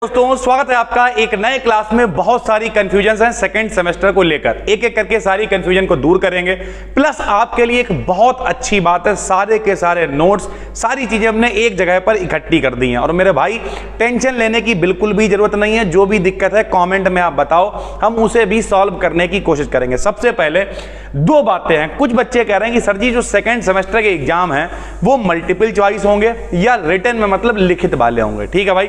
दोस्तों स्वागत है आपका एक नए क्लास में। बहुत सारी कंफ्यूजन हैं सेकंड सेमेस्टर को लेकर, एक एक करके सारी कंफ्यूजन को दूर करेंगे। प्लस आपके लिए एक बहुत अच्छी बात है, सारे के सारे नोट्स सारी चीजें हमने एक जगह पर इकट्ठी कर दी हैं। और मेरे भाई टेंशन लेने की बिल्कुल भी जरूरत नहीं है, जो भी दिक्कत है कॉमेंट में आप बताओ, हम उसे भी सॉल्व करने की कोशिश करेंगे। सबसे पहले दो बातें हैं, कुछ बच्चे कह रहे हैं कि सर जी जो सेकंड सेमेस्टर के एग्जाम हैं वो मल्टीपल चॉइस होंगे या रिटन में, मतलब लिखित वाले होंगे। ठीक है भाई,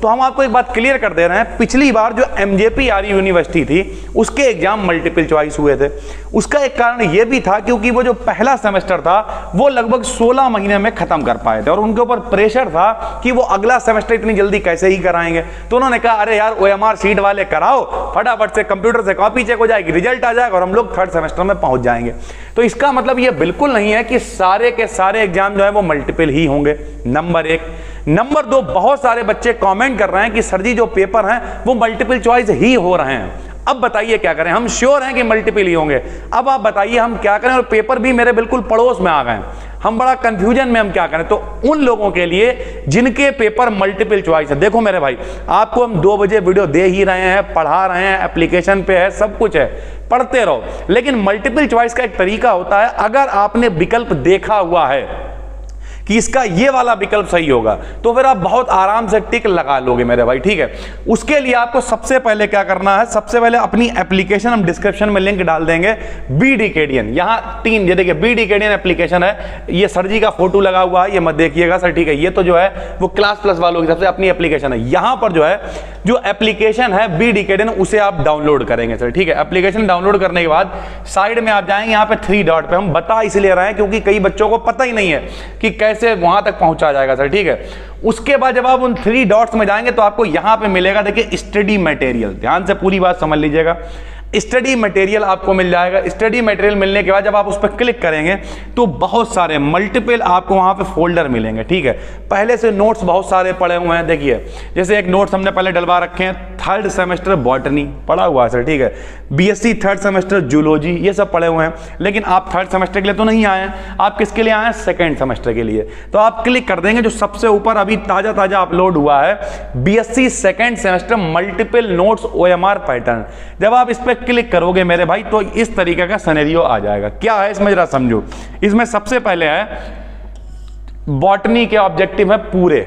तो हम आपको बात क्लियर कर दे रहे हैं। पिछली बार जो एमजेपी आर यूनिवर्सिटी थी उसके एग्जाम मल्टीपल चॉइस हुए थे। उसका एक कारण यह भी था क्योंकि वो जो पहला सेमेस्टर था वो लगभग 16 महीने में खत्म कर पाए थे और उनके ऊपर प्रेशर था कि वो अगला सेमेस्टर इतनी जल्दी कैसे ही कराएंगे। तो उन्होंने कहा अरे यार ओएमआर सीट वाले कराओ, फटाफट से कंप्यूटर से कॉपी चेक हो जाएगी, रिजल्ट आ जाएगा और हम लोग थर्ड सेमेस्टर में पहुंच जाएंगे। तो इसका मतलब ये बिल्कुल नहीं है कि सारे के सारे एग्जाम जो है वो मल्टीपल ही होंगे, नंबर एक। नंबर दो, बहुत सारे बच्चे कमेंट कर रहे हैं कि सर जी जो पेपर हैं वो मल्टीपल चॉइस ही हो रहे हैं। अब बताइए क्या करें, हम श्योर हैं कि मल्टीपल ही होंगे। अब आप बताइए हम क्या करें, और पेपर भी मेरे बिल्कुल पड़ोस में आ गए, हम बड़ा कंफ्यूजन में, हम क्या करें। तो उन लोगों के लिए जिनके पेपर मल्टीपल चॉइस है, देखो मेरे भाई आपको हम 2 बजे वीडियो दे ही रहे हैं, पढ़ा रहे हैं, एप्लीकेशन पे है, सब कुछ है, पढ़ते रहो। लेकिन मल्टीपल चॉइस का एक तरीका होता है, अगर आपने विकल्प देखा हुआ है कि इसका ये वाला विकल्प सही होगा तो फिर आप बहुत आराम से टिक लगा लोगे मेरे भाई। ठीक है, उसके लिए आपको सबसे पहले क्या करना है, सबसे पहले अपनी एप्लीकेशन हम डिस्क्रिप्शन में लिंक डाल देंगे, बीडीकेडियन। यहां 3 ये देखिए बीडीकेडियन एप्लीकेशन है, ये सर जी का फोटो लगा हुआ है, ये मत देखिएगा सर। ठीक है, ये तो जो है वो क्लास प्लस वालों की सबसे अपनी एप्लीकेशन है। यहां पर जो है जो एप्लीकेशन है बीडीकेडियन उसे आप डाउनलोड करेंगे सर। ठीक है, एप्लीकेशन डाउनलोड करने के बाद साइड में आप जाएंगे, यहाँ पे 3 डॉट पे। हम बता इसलिए रहे हैं क्योंकि कई बच्चों को पता ही नहीं है कि कैसे वहां तक पहुंचा जाएगा सर। ठीक है, उसके बाद जब आप उन 3 डॉट्स में जाएंगे तो आपको यहां पे मिलेगा, देखिए स्टडी मटेरियल। ध्यान से पूरी बात समझ लीजिएगा, स्टडी मटेरियल आपको मिल जाएगा। स्टडी मटेरियल मिलने के बाद जब आप उस पर क्लिक करेंगे तो बहुत सारे मल्टीपल आपको वहां पे फोल्डर मिलेंगे। ठीक है, पहले से नोट्स बहुत सारे पड़े हुए हैं। देखिए जैसे एक नोट्स हमने पहले डलवा रखे हैं, थर्ड सेमेस्टर बॉटनी पढ़ा हुआ है सर। ठीक है, बीएससी थर्ड सेमेस्टर जूलॉजी, ये सब पढ़े हुए हैं। लेकिन आप थर्ड सेमेस्टर के लिए तो नहीं आए हैं, आप किसके लिए आए हैं, सेकेंड सेमेस्टर के लिए। तो आप क्लिक कर देंगे, जो सबसे ऊपर अभी ताजा ताजा अपलोड हुआ है, BSc second semester multiple notes OMR pattern. जब आप इस पर क्लिक करोगे मेरे भाई तो इस तरीके का सिनेरियो आ जाएगा। क्या है इसमें जरा समझो। इसमें सबसे पहले है बॉटनी के ऑब्जेक्टिव है पूरे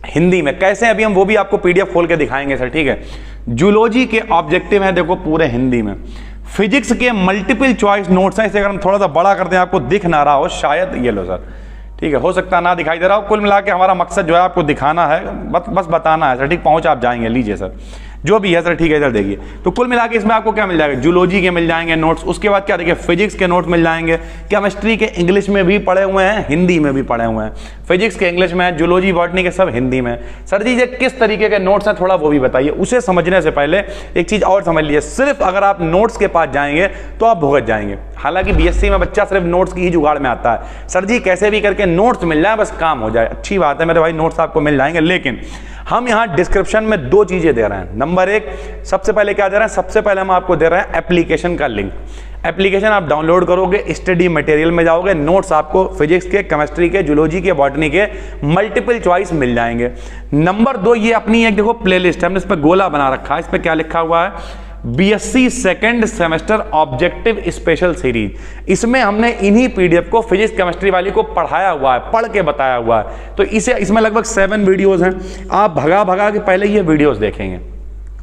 हिंदी में, कैसे अभी हम वो भी आपको पीडीएफ खोल के दिखाएंगे सर। ठीक है, जूलॉजी के ऑब्जेक्टिव है देखो पूरे हिंदी में। फिजिक्स के मल्टीपल चॉइस नोट्स हैं, इसे अगर हम थोड़ा सा बड़ा कर दें, आपको दिख ना रहा हो शायद, ये लो सर। ठीक है, हो सकता है ना दिखाई दे रहा हो। कुल मिला के हमारा मकसद जो है आपको दिखाना है, बस बताना है सर। ठीक, पहुंच आप जाएंगे, लीजिए सर जो भी है सर। ठीक है, इधर देखिए, तो कुल मिला के इसमें आपको क्या मिल जाएगा, जूलॉजी के मिल जाएंगे नोट्स। उसके बाद क्या देखिए, फिजिक्स के नोट्स मिल जाएंगे, केमिस्ट्री के इंग्लिश में भी पढ़े हुए हैं, हिंदी में भी पढ़े हुए हैं। फिजिक्स के इंग्लिश में, जूलॉजी बॉटनी के सब हिंदी में। सर जी ये किस तरीके के नोट्स हैं थोड़ा वो भी बताइए। उसे समझने से पहले एक चीज और समझ लीजिए, सिर्फ अगर आप नोट्स के पास जाएंगे तो आप भुगत जाएंगे। हालांकि बीएससी में बच्चा सिर्फ नोट्स की ही जुगाड़ में आता है, सर जी कैसे भी करके नोट्स मिल जाए बस काम हो जाए। अच्छी बात है मेरे भाई, नोट्स आपको मिल जाएंगे। लेकिन हम यहां डिस्क्रिप्शन में 2 चीजें दे रहे हैं। नंबर 1, सबसे पहले क्या दे रहे हैं, सबसे पहले हम आपको दे रहे हैं एप्लीकेशन का लिंक। एप्लीकेशन आप डाउनलोड करोगे, स्टडी मटेरियल में जाओगे, नोट्स आपको फिजिक्स के, केमिस्ट्री के, जूलॉजी के, बॉटनी के मल्टीपल चॉइस मिल जाएंगे। नंबर 2, ये अपनी एक देखो प्लेलिस्ट है, हमने इस पर गोला बना रखा है। इस पर क्या लिखा हुआ है, BSc second semester objective special series. इसमें हमने इन्हीं पीडीएफ को फिजिक्स केमिस्ट्री वाली को पढ़ाया हुआ है, पढ़ के बताया हुआ है। तो इसमें लगभग 7 वीडियोस हैं। आप भगा भगा के पहले ये वीडियोस देखेंगे।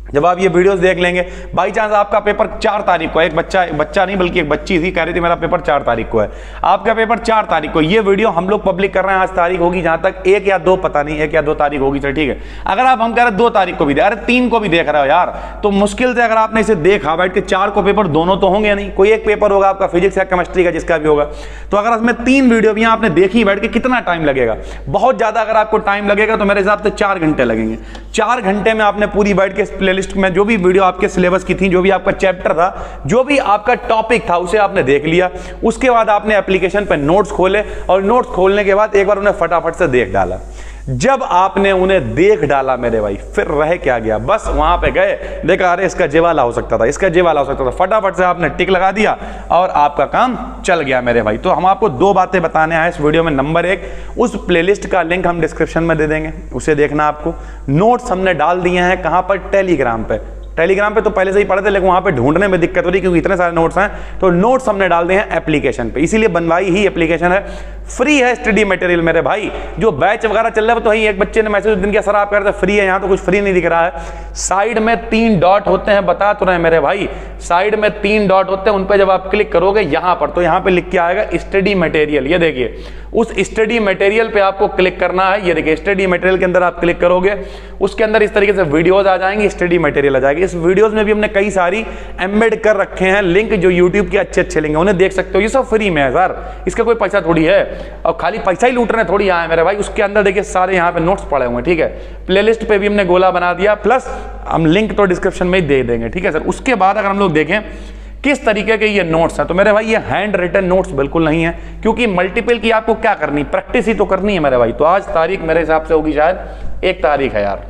जब आप ये वीडियोस देख लेंगे, बाई चांस आपका पेपर 4 तारीख को, एक बच्चा नहीं बल्कि एक बच्ची थी कह रही थी मेरा पेपर 4 तारीख को है, आपका पेपर 4 तारीख को, ये वीडियो हम लोग पब्लिक कर रहे हैं, आज तारीख होगी जहां तक 1 या 2 पता नहीं, 1 या 2 तारीख होगी सर। ठीक है, अगर आप हम कह रहे 2 तारीख को भी, अरे 3 को भी देख रहे हो यार, तो मुश्किल से अगर आपने इसे देखा बैठ के 4 को पेपर दोनों तो होंगे नहीं, कोई एक पेपर होगा आपका फिजिक्स या केमिस्ट्री का जिसका भी होगा। तो अगर इसमें 3 वीडियो भी आपने देखी बैठ के, कितना टाइम लगेगा, बहुत ज्यादा अगर आपको टाइम लगेगा तो मेरे हिसाब से 4 घंटे लगेंगे। 4 घंटे में आपने पूरी बैठ के प्लेलिस्ट में जो भी वीडियो आपके सिलेबस की थी, जो भी आपका चैप्टर था, जो भी आपका टॉपिक था, उसे आपने देख लिया। उसके बाद आपने एप्लीकेशन पे नोट्स खोले और नोट्स खोलने के बाद एक बार उन्हें फटाफट से देख डाला। जब आपने उन्हें देख डाला मेरे भाई, फिर रह क्या गया, बस वहां पे गए, देखा अरे इसका जे वाला हो सकता था, इसका जे वाला हो सकता था, फटाफट से आपने टिक लगा दिया और आपका काम चल गया मेरे भाई। तो हम आपको दो बातें बताने आए इस वीडियो में। नंबर एक, उस प्लेलिस्ट का लिंक हम डिस्क्रिप्शन में दे देंगे, उसे देखना आपको। नोट्स हमने डाल दिए हैं कहां पर, टेलीग्राम पे। टेलीग्राम पे तो पहले से ही पढ़े थे, लेकिन वहां पे ढूंढने में दिक्कत हो रही क्योंकि इतने सारे नोट्स हैं। तो नोट्स हमने डाल दिए हैं एप्लीकेशन पे, इसीलिए बनवाई ही एप्लीकेशन है, फ्री है स्टडी मटेरियल मेरे भाई। जो बैच वगैरह चल रहा है तो वही एक बच्चे ने मैसेज दिन के सर आप कह रहे थे फ्री है, यहां तो कुछ फ्री नहीं दिख रहा है। साइड में 3 डॉट होते हैं, बता तो रहे मेरे भाई, साइड में 3 डॉट होते हैं, उन पे जब आप क्लिक करोगे यहां पर, तो यहां पे लिख के आएगा स्टडी मटेरियल। ये देखिए, उस स्टडी मटेरियल पे आपको क्लिक करना है। ये देखिए स्टडी मटेरियल के अंदर आप क्लिक करोगे, उसके अंदर इस तरीके से वीडियोस आ जाएंगी, स्टडी मटेरियल आ जाएगी। इस वीडियोस में भी हमने कई सारी एम्बेड कर रखे हैं लिंक, जो यूट्यूब के अच्छे लिंक, उन्हें देख सकते हो। ये सब फ्री में है सर, इसका कोई पैसा थोड़ी है, और खाली पैसा ही लूट रहे थोड़ी आए मेरे भाई। उसके अंदर देखिए सारे यहाँ पे नोट्स पड़े हुए हैं, ठीक है। प्लेलिस्ट पे भी हमने गोला बना दिया, प्लस हम लिंक तो डिस्क्रिप्शन में ही दे देंगे, ठीक है सर। उसके बाद अगर हम लोग देखें किस तरीके के ये नोट्स हैं, तो मेरे भाई ये हैंड रिटन नोट्स बिल्कुल नहीं है, क्योंकि मल्टीपल की आपको क्या करनी, प्रैक्टिस ही तो करनी है मेरे भाई। तो आज तारीख मेरे हिसाब से होगी शायद 1 तारीख है यार,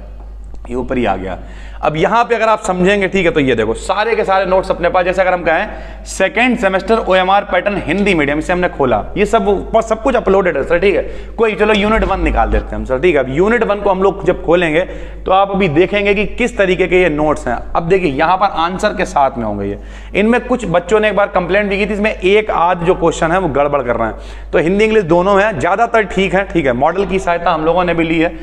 ये ऊपर ही आ गया। अब यहां पे अगर आप समझेंगे, ठीक है, तो ये देखो सारे के सारे नोट्स अपने पास। जैसे अगर हम कहें second semester OMR pattern Hindi medium, इसे हमने खोला, ये सब कुछ अपलोडेड है सर, ठीक है। कोई चलो यूनिट 1 निकाल देते हैं हम सर, ठीक है। अब यूनिट 1 को हम लोग जब खोलेंगे तो आप अभी देखेंगे कि किस तरीके के ये नोट्स हैं। अब देखिए यहां पर आंसर के साथ में होंगे ये। इनमें कुछ बच्चों ने एक बार कंप्लेंट भी की थी, इसमें एक आध जो क्वेश्चन है वो गड़बड़ कर रहे हैं। तो हिंदी इंग्लिश दोनों है, ज्यादातर ठीक है, ठीक है। मॉडल की सहायता हम लोगों ने भी ली है,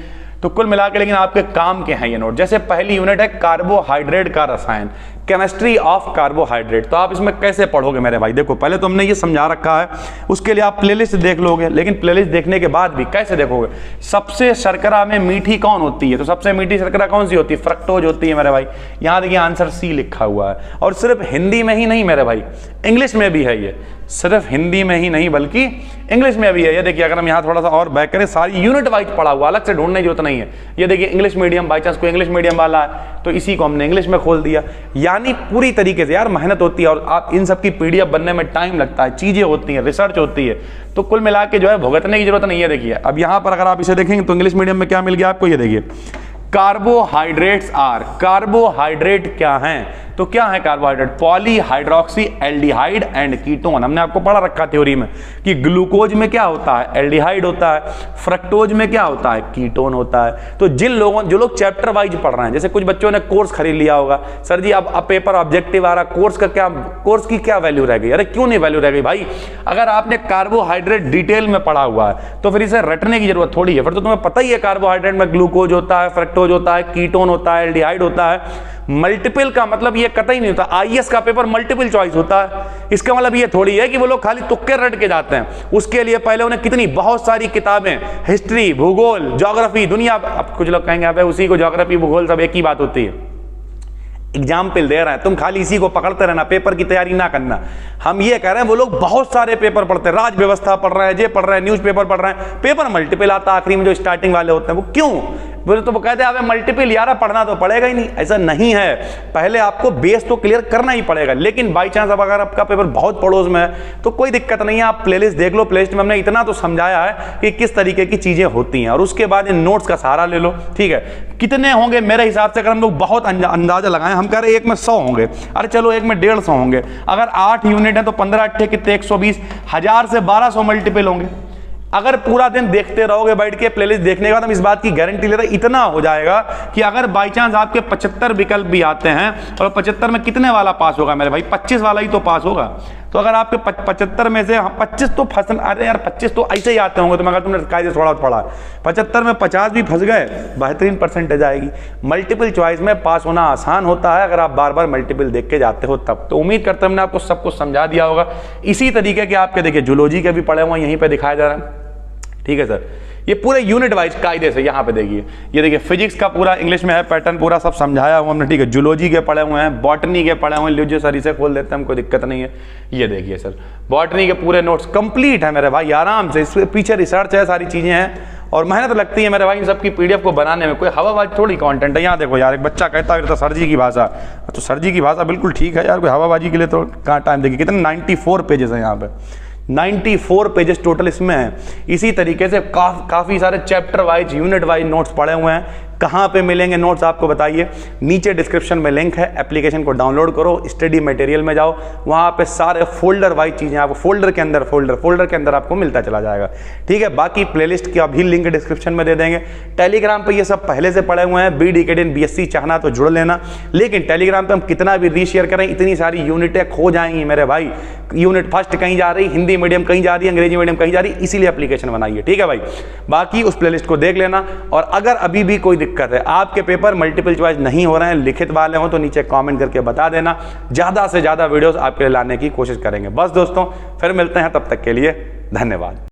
तो कुल मिला के लेकिन आपके काम के हैं ये नोट। जैसे पहली यूनिट है कार्बोहाइड्रेट का रसायन, केमिस्ट्री ऑफ कार्बोहाइड्रेट। तो आप इसमें कैसे पढ़ोगे मेरे भाई, देखो पहले तो हमने ये समझा रखा है, उसके लिए आप प्लेलिस्ट देख लोगे, लेकिन प्लेलिस्ट देखने के बाद भी कैसे देखोगे, सबसे शर्करा में मीठी कौन होती है, तो सबसे मीठी शर्करा कौन सी होती है, फ्रक्टोज होती है मेरे भाई। यहां देखिए आंसर सी लिखा हुआ है। और सिर्फ हिंदी में ही नहीं मेरे भाई, इंग्लिश में भी है ये, सिर्फ हिंदी में ही नहीं बल्कि इंग्लिश में भी है। ये देखिए अगर हम यहाँ थोड़ा सा और बैक करें, सारी यूनिट वाइज पढ़ा हुआ, अलग से ढूंढने की जरूरत नहीं है। ये देखिए इंग्लिश मीडियम, बाई चांस कोई इंग्लिश मीडियम वाला है तो इसी को हमने इंग्लिश में खोल दिया। यानी पूरी तरीके से यार मेहनत होती है, और आप इन सब की पीडीएफ बनने में टाइम लगता है, चीजें होती हैं, रिसर्च होती है, तो कुल मिला के जो है भुगतने की जरूरत नहीं है। देखिए अब यहाँ पर अगर आप इसे देखेंगे तो इंग्लिश मीडियम में क्या मिल गया आपको, ये देखिए कार्बोहाइड्रेट्स आर, कार्बोहाइड्रेट क्या हैं, तो क्या है carbohydrate, polyhydroxy aldehyde and ketone. हमने आपको पढ़ा रखा थ्योरी में कि ग्लूकोज में क्या होता है, एल्डिहाइड होता है, फ्रक्टोज में क्या होता है, कीटोन होता है। तो जो लोग चैप्टर वाइज पढ़ रहे हैं, जैसे कुछ बच्चों ने कोर्स खरीद लिया होगा, सर जी अब पेपर ऑब्जेक्टिव आ रहा, कोर्स की क्या वैल्यू रह गई, अरे क्यों नहीं वैल्यू रह गई भाई, अगर आपने कार्बोहाइड्रेट डिटेल में पढ़ा हुआ है तो फिर इसे रटने की जरूरत थोड़ी है, फिर तो तुम्हें पता ही है कार्बोहाइड्रेट में ग्लूकोज होता है, फ्रक्टोज होता है, कीटोन होता है, एल्डिहाइड होता है। मल्टीपल का मतलब ये कतई नहीं होता, आईएएस का पेपर मल्टीपल चॉइस होता है, इसका मतलब ये थोड़ी है कि वो लोग खाली तुक्के रट के जाते हैं। उसके लिए पहले उन्हें कितनी बहुत सारी किताबें, हिस्ट्री, भूगोल, ज्योग्राफी, दुनिया, अब कुछ लोग कहेंगे अब उसी को ज्योग्राफी भूगोल सब एक ही बात होती है, एग्जाम्पल दे रहे हैं, तुम खाली इसी को पकड़ते रहना, पेपर की तैयारी ना करना। हम ये कह रहे हैं वो लोग बहुत सारे पेपर पढ़ते हैं, राज व्यवस्था पढ़ रहे हैं, जे पढ़ रहे हैं, न्यूज पेपर पढ़ रहे हैं, पेपर मल्टीपल आता आखिरी में जो स्टार्टिंग वाले होते हैं, वो क्यों बोले, तो वो कहते हैं मल्टीपल यार पढ़ना तो पड़ेगा ही नहीं, ऐसा नहीं है, पहले आपको बेस तो क्लियर करना ही पड़ेगा। लेकिन बाई चांस अब अगर आपका पेपर बहुत पड़ोस में है तो कोई दिक्कत नहीं है, आप प्लेलिस्ट देख लो, प्लेलिस्ट में हमने इतना तो समझाया है कि किस तरीके की चीजें होती हैं, और उसके बाद इन नोट्स का सहारा ले लो, ठीक है। कितने होंगे मेरे हिसाब से, अगर हम लोग बहुत अंदाजा लगाएं, हम कह रहे एक में 100 होंगे, अरे चलो एक में 150 होंगे, अगर 8 यूनिट है तो 15 8 कितने 120, 1000 से 1200 मल्टीपल होंगे। अगर पूरा दिन देखते रहोगे बैठ के प्लेलिस्ट देखने के बाद, हम इस बात की गारंटी ले रहे हैं इतना हो जाएगा कि अगर बाई चांस आपके 75 विकल्प भी आते हैं, और 75 में कितने वाला पास होगा मेरे भाई, 25 वाला ही तो पास होगा। तो अगर आपके 75 में से 25 तो फंस, अरे यार 25 तो ऐसे ही आते होंगे, तो अगर तुमने कायदे थोड़ा पढ़ा, 75 में 50 भी फंस गए, बेहतरीन परसेंटेज आएगी। मल्टीपल चॉइस में पास होना आसान होता है अगर आप बार बार मल्टीपल देख के जाते हो तब। तो उम्मीद करते हैं हमने आपको सब कुछ समझा दिया होगा। इसी तरीके के आपके देखिए जूलॉजी के भी पढ़े हुए यहीं पे दिखाया जा रहा है, ठीक है सर। ये पूरे यूनिट वाइज कायदे से यहाँ पे देखिए, ये देखिए फिजिक्स का पूरा इंग्लिश में है पैटर्न, पूरा सब समझाया हुआ हमने, ठीक है। जूलॉजी के पढ़े हुए हैं, बॉटनी के पढ़े हुए हैं, लीजिए सर इसे खोल देते हैं, कोई दिक्कत नहीं है। ये देखिए सर बॉटनी के पूरे नोट्स कंप्लीट है मेरे भाई, आराम से, इसके पीछे रिसर्च है, सारी चीजें हैं, और मेहनत लगती है मेरे भाई इन सबकी पीडीएफ को बनाने में, कोई हवाबाजी थोड़ी कंटेंट है। यहाँ देखो यार, एक बच्चा कहता है तो सर जी की भाषा, तो सर जी की भाषा बिल्कुल ठीक है यार, कोई हवाबाजी के लिए तो कहाँ टाइम, देखिए कितने 94 पेजेस हैं यहाँ पे, 94 पेजेस टोटल इसमें है। इसी तरीके से काफ़ी सारे chapter wise, unit wise notes पड़े हुए हैं। कहाँ पे मिलेंगे नोट्स आपको बताइए, नीचे डिस्क्रिप्शन में लिंक है, एप्लीकेशन को डाउनलोड करो, स्टडी मटेरियल में जाओ, वहाँ पे सारे फोल्डर वाइज चीज़ें आपको फोल्डर के अंदर आपको मिलता चला जाएगा। ठीक है, बाकी प्लेलिस्ट का भी लिंक डिस्क्रिप्शन में दे देंगे। टेलीग्राम पे ये सब पहले से पड़े हुए हैं, BD Academy BSc चाहना तो जुड़ लेना, लेकिन टेलीग्राम पे हम कितना भी रीशेयर करें इतनी सारी यूनिटें खो जाएंगी मेरे भाई। यूनिट फर्स्ट कहीं जा रही, हिंदी मीडियम कहीं जा रही, अंग्रेजी मीडियम कहीं जा रही, इसीलिए एप्लीकेशन बनाई है। ठीक है भाई, बाकी उस प्लेलिस्ट को देख लेना। और अगर अभी भी कोई दिक्कत है, आपके पेपर मल्टीपल चॉइस नहीं हो रहे हैं, लिखित वाले हो, तो नीचे कमेंट करके बता देना, ज़्यादा से ज़्यादा वीडियोस आपके लिए लाने की कोशिश करेंगे। बस दोस्तों, फिर मिलते हैं, तब तक के लिए धन्यवाद।